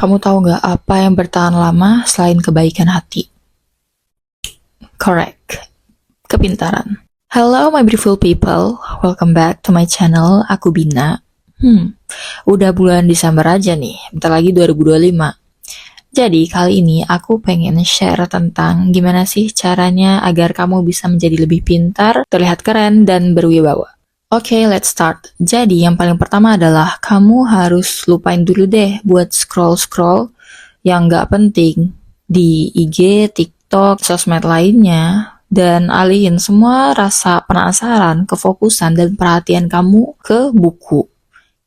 Kamu tahu nggak apa yang bertahan lama selain kebaikan hati? Correct. Kepintaran. Hello my beautiful people, welcome back to my channel, aku Bina. Udah bulan Desember aja nih, bentar lagi 2025. Jadi kali ini aku pengen share tentang gimana sih caranya agar kamu bisa menjadi lebih pintar, terlihat keren, dan berwibawa. Oke, let's start. Jadi yang paling pertama adalah kamu harus lupain dulu deh buat scroll-scroll yang nggak penting di IG, TikTok, sosmed lainnya, dan alihin semua rasa penasaran, kefokusan, dan perhatian kamu ke buku.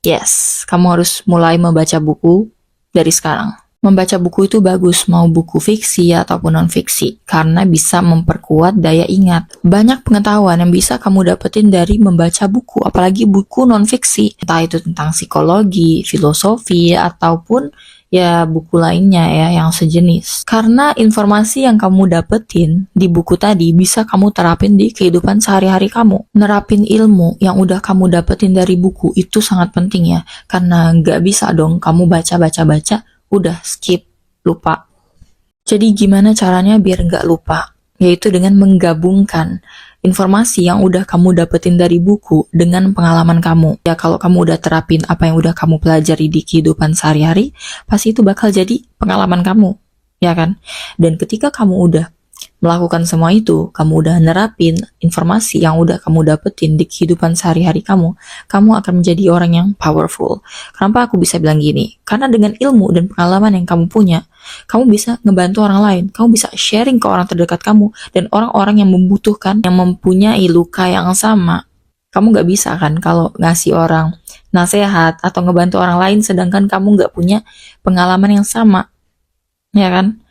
Yes, kamu harus mulai membaca buku dari sekarang. Membaca buku itu bagus, mau buku fiksi ataupun non-fiksi, karena bisa memperkuat daya ingat. Banyak pengetahuan yang bisa kamu dapetin dari membaca buku, apalagi buku non-fiksi. Entah itu tentang psikologi, filosofi, ataupun ya buku lainnya ya yang sejenis. Karena informasi yang kamu dapetin di buku tadi bisa kamu terapin di kehidupan sehari-hari kamu. Nerapin ilmu yang udah kamu dapetin dari buku itu sangat penting ya, karena nggak bisa dong kamu baca-baca-baca udah skip, lupa. Jadi gimana caranya biar nggak lupa? Yaitu dengan menggabungkan informasi yang udah kamu dapetin dari buku dengan pengalaman kamu. Ya kalau kamu udah terapin apa yang udah kamu pelajari di kehidupan sehari-hari, pasti itu bakal jadi pengalaman kamu, ya kan? Dan ketika kamu udah melakukan semua itu, kamu udah nerapin informasi yang udah kamu dapetin di kehidupan sehari-hari kamu akan menjadi orang yang powerful. Kenapa aku bisa bilang gini? Karena dengan ilmu dan pengalaman yang kamu punya, kamu bisa ngebantu orang lain, kamu bisa sharing ke orang terdekat kamu, dan orang-orang yang membutuhkan, yang mempunyai luka yang sama. Kamu gak bisa kan kalau ngasih orang nasihat atau ngebantu orang lain sedangkan kamu gak punya pengalaman yang sama, ya kan?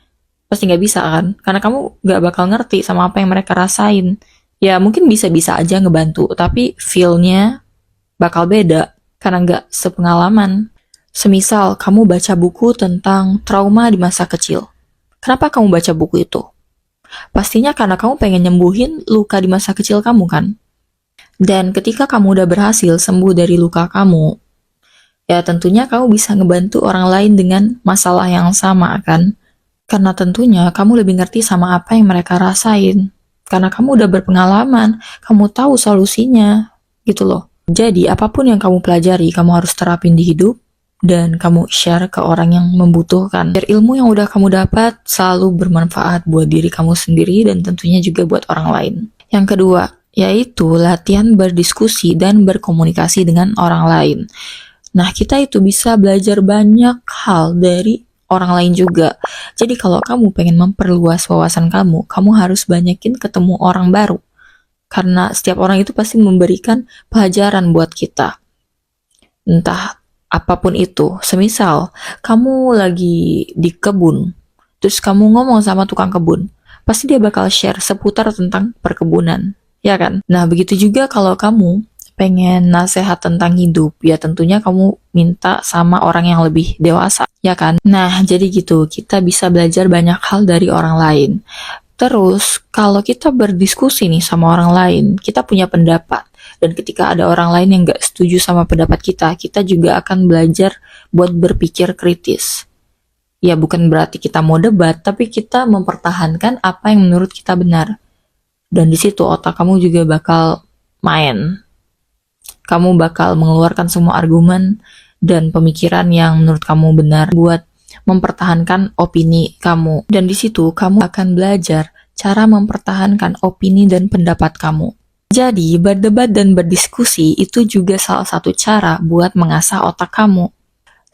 Pasti nggak bisa kan, karena kamu nggak bakal ngerti sama apa yang mereka rasain. Ya mungkin bisa-bisa aja ngebantu, tapi feel-nya bakal beda, karena nggak sepengalaman. Semisal kamu baca buku tentang trauma di masa kecil. Kenapa kamu baca buku itu? Pastinya karena kamu pengen nyembuhin luka di masa kecil kamu kan? Dan ketika kamu udah berhasil sembuh dari luka kamu, ya tentunya kamu bisa ngebantu orang lain dengan masalah yang sama kan? Karena tentunya kamu lebih ngerti sama apa yang mereka rasain. Karena kamu udah berpengalaman, kamu tahu solusinya, gitu loh. Jadi apapun yang kamu pelajari, kamu harus terapin di hidup, dan kamu share ke orang yang membutuhkan. Biar ilmu yang udah kamu dapat selalu bermanfaat buat diri kamu sendiri dan tentunya juga buat orang lain. Yang kedua, yaitu latihan berdiskusi dan berkomunikasi dengan orang lain. Nah, kita itu bisa belajar banyak hal dari orang lain juga. Jadi kalau kamu pengen memperluas wawasan kamu harus banyakin ketemu orang baru. Karena setiap orang itu pasti memberikan pelajaran buat kita. Entah apapun itu. Semisal, kamu lagi di kebun, terus kamu ngomong sama tukang kebun, pasti dia bakal share seputar tentang perkebunan. Ya kan? Nah, begitu juga kalau kamu pengen nasihat tentang hidup, ya tentunya kamu minta sama orang yang lebih dewasa, ya kan? Nah, jadi gitu, kita bisa belajar banyak hal dari orang lain. Terus, kalau kita berdiskusi nih sama orang lain, kita punya pendapat. Dan ketika ada orang lain yang gak setuju sama pendapat kita juga akan belajar buat berpikir kritis. Ya, bukan berarti kita mau debat, tapi kita mempertahankan apa yang menurut kita benar. Dan di situ otak kamu juga bakal main. Kamu bakal mengeluarkan semua argumen dan pemikiran yang menurut kamu benar buat mempertahankan opini kamu. Dan di situ kamu akan belajar cara mempertahankan opini dan pendapat kamu. Jadi, berdebat dan berdiskusi itu juga salah satu cara buat mengasah otak kamu.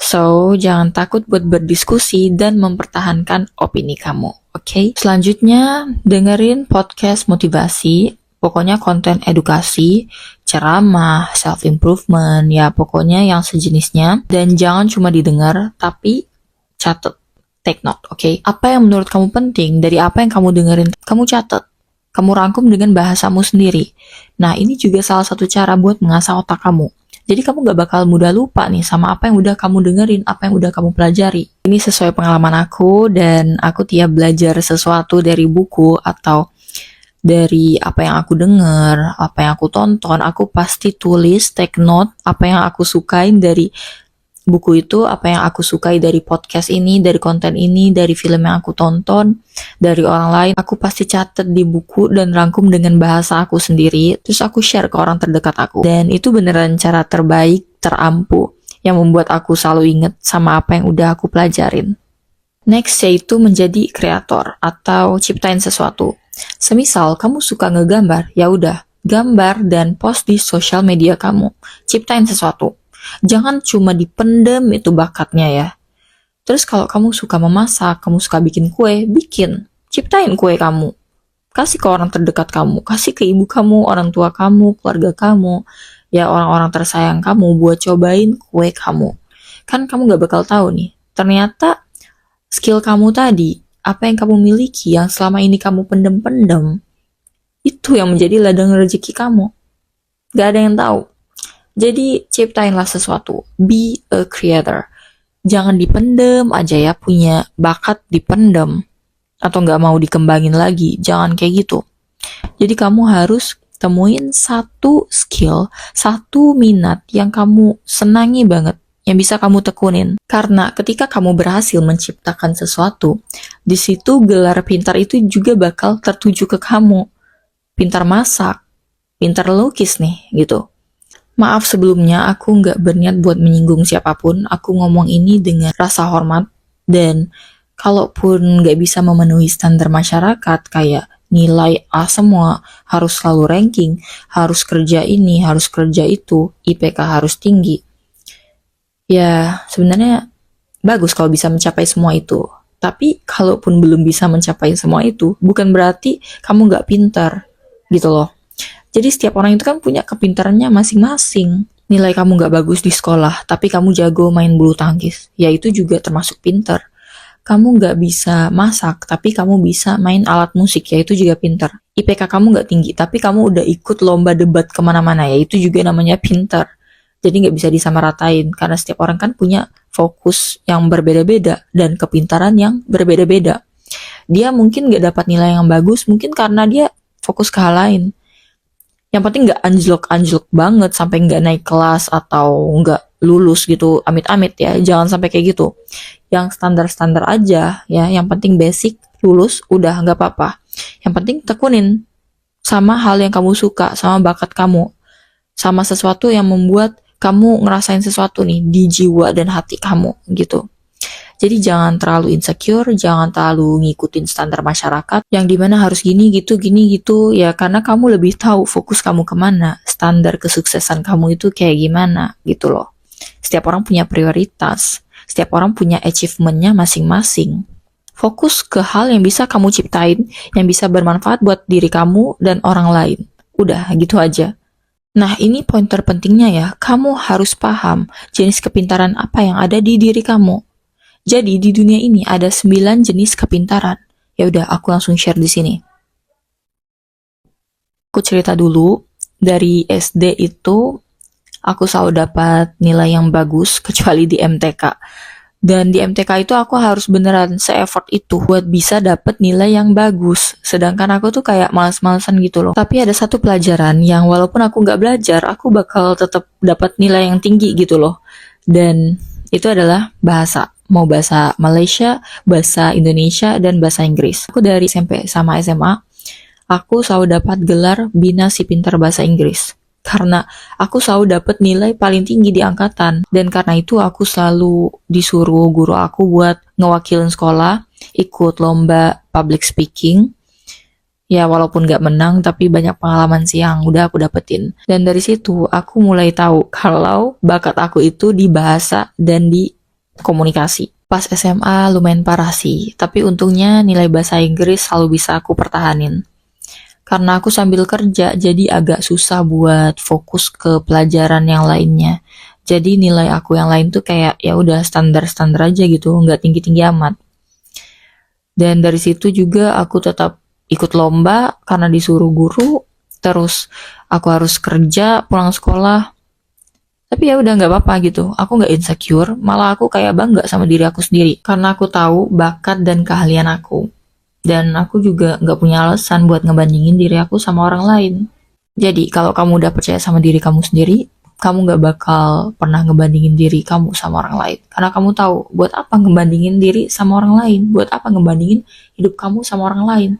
So, jangan takut buat berdiskusi dan mempertahankan opini kamu, oke? Selanjutnya, dengerin podcast motivasi, pokoknya konten edukasi, ceramah, self-improvement, ya pokoknya yang sejenisnya. Dan jangan cuma didengar, tapi catat, take note, oke? Apa yang menurut kamu penting dari apa yang kamu dengerin, kamu catat. Kamu rangkum dengan bahasamu sendiri. Nah, ini juga salah satu cara buat mengasah otak kamu. Jadi kamu gak bakal mudah lupa nih sama apa yang udah kamu dengerin, apa yang udah kamu pelajari. Ini sesuai pengalaman aku, dan aku tiap belajar sesuatu dari buku atau dari apa yang aku dengar, apa yang aku tonton, aku pasti tulis, take note, apa yang aku sukain dari buku itu, apa yang aku sukai dari podcast ini, dari konten ini, dari film yang aku tonton, dari orang lain, aku pasti catat di buku dan rangkum dengan bahasa aku sendiri, terus aku share ke orang terdekat aku. Dan itu beneran cara terbaik, terampuh, yang membuat aku selalu inget sama apa yang udah aku pelajarin. Next yaitu menjadi kreator atau ciptain sesuatu. Semisal kamu suka ngegambar, ya udah, gambar dan post di sosial media kamu. Ciptain sesuatu. Jangan cuma dipendem itu bakatnya ya. Terus kalau kamu suka memasak, kamu suka bikin kue, bikin. Ciptain kue kamu. Kasih ke orang terdekat kamu, kasih ke ibu kamu, orang tua kamu, keluarga kamu, ya orang-orang tersayang kamu buat cobain kue kamu. Kan kamu gak bakal tahu nih, ternyata skill kamu tadi, apa yang kamu miliki yang selama ini kamu pendem-pendem, itu yang menjadi ladang rezeki kamu. Gak ada yang tahu. Jadi ciptainlah sesuatu, be a creator. Jangan dipendem aja ya, punya bakat dipendem atau nggak mau dikembangin lagi, jangan kayak gitu. Jadi kamu harus temuin satu skill, satu minat yang kamu senangi banget, yang bisa kamu tekunin. Karena ketika kamu berhasil menciptakan sesuatu, di situ gelar pintar itu juga bakal tertuju ke kamu. Pintar masak, pintar lukis nih, gitu. Maaf sebelumnya, aku nggak berniat buat menyinggung siapapun. Aku ngomong ini dengan rasa hormat. Dan kalaupun nggak bisa memenuhi standar masyarakat, kayak nilai A semua, harus selalu ranking, harus kerja ini, harus kerja itu, IPK harus tinggi. Ya, sebenarnya bagus kalau bisa mencapai semua itu. Tapi kalaupun belum bisa mencapai semua itu, bukan berarti kamu nggak pintar, gitu loh. Jadi setiap orang itu kan punya kepintarannya masing-masing. Nilai kamu gak bagus di sekolah, tapi kamu jago main bulu tangkis. Ya itu juga termasuk pintar. Kamu gak bisa masak, tapi kamu bisa main alat musik. Ya itu juga pintar. IPK kamu gak tinggi, tapi kamu udah ikut lomba debat kemana-mana. Ya itu juga namanya pintar. Jadi gak bisa disamaratain. Karena setiap orang kan punya fokus yang berbeda-beda. Dan kepintaran yang berbeda-beda. Dia mungkin gak dapat nilai yang bagus, mungkin karena dia fokus ke hal lain. Yang penting nggak anjlok banget sampai nggak naik kelas atau nggak lulus gitu, amit-amit ya, jangan sampai kayak gitu. Yang standar-standar aja ya, yang penting basic, lulus, udah nggak apa-apa. Yang penting tekunin sama hal yang kamu suka, sama bakat kamu, sama sesuatu yang membuat kamu ngerasain sesuatu nih di jiwa dan hati kamu gitu. Jadi jangan terlalu insecure, jangan terlalu ngikutin standar masyarakat yang dimana harus gini gitu ya, karena kamu lebih tahu fokus kamu kemana, standar kesuksesan kamu itu kayak gimana gitu loh. Setiap orang punya prioritas, setiap orang punya achievementnya masing-masing. Fokus ke hal yang bisa kamu ciptain, yang bisa bermanfaat buat diri kamu dan orang lain. Udah gitu aja. Nah ini poin terpentingnya ya, kamu harus paham jenis kepintaran apa yang ada di diri kamu. Jadi di dunia ini ada 9 jenis kepintaran. Ya udah, aku langsung share di sini. Aku cerita dulu, dari SD itu aku selalu dapat nilai yang bagus kecuali di MTK. Dan di MTK itu aku harus beneran se-effort itu buat bisa dapat nilai yang bagus. Sedangkan aku tuh kayak males-malesan gitu loh. Tapi ada satu pelajaran yang walaupun aku nggak belajar, aku bakal tetap dapat nilai yang tinggi gitu loh. Dan itu adalah bahasa. Mau bahasa Malaysia, bahasa Indonesia, dan bahasa Inggris. Aku dari SMP sama SMA, aku selalu dapat gelar Bina Si Pintar Bahasa Inggris. Karena aku selalu dapat nilai paling tinggi di angkatan. Dan karena itu aku selalu disuruh guru aku buat ngewakilin sekolah, ikut lomba public speaking. Ya walaupun gak menang, tapi banyak pengalaman sih yang udah aku dapetin. Dan dari situ aku mulai tahu kalau bakat aku itu di bahasa dan di komunikasi. Pas SMA lumayan parah sih, tapi untungnya nilai bahasa Inggris selalu bisa aku pertahanin. Karena aku sambil kerja, jadi agak susah buat fokus ke pelajaran yang lainnya. Jadi nilai aku yang lain tuh kayak ya udah standar-standar aja gitu, nggak tinggi-tinggi amat. Dan dari situ juga aku tetap ikut lomba karena disuruh guru, terus aku harus kerja, pulang sekolah. Tapi ya udah nggak apa-apa gitu, aku nggak insecure, malah aku kayak bangga sama diri aku sendiri. Karena aku tahu bakat dan keahlian aku. Dan aku juga nggak punya alasan buat ngebandingin diri aku sama orang lain. Jadi kalau kamu udah percaya sama diri kamu sendiri, kamu gak bakal pernah ngebandingin diri kamu sama orang lain. Karena kamu tahu, buat apa ngebandingin diri sama orang lain? Buat apa ngebandingin hidup kamu sama orang lain?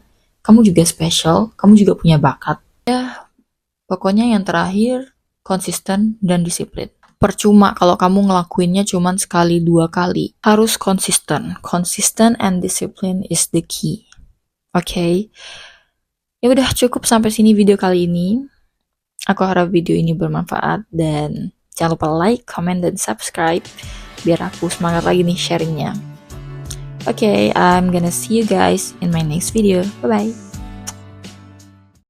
Kamu juga special, kamu juga punya bakat. Ya, pokoknya yang terakhir, konsisten dan disiplin. Percuma kalau kamu ngelakuinnya cuman sekali dua kali. Harus konsisten. Consistent and discipline is the key. Oke. Ya udah cukup sampai sini video kali ini. Aku harap video ini bermanfaat dan jangan lupa like, comment, dan subscribe biar aku semangat lagi nih sharingnya. Okay, I'm gonna see you guys in my next video. Bye-bye.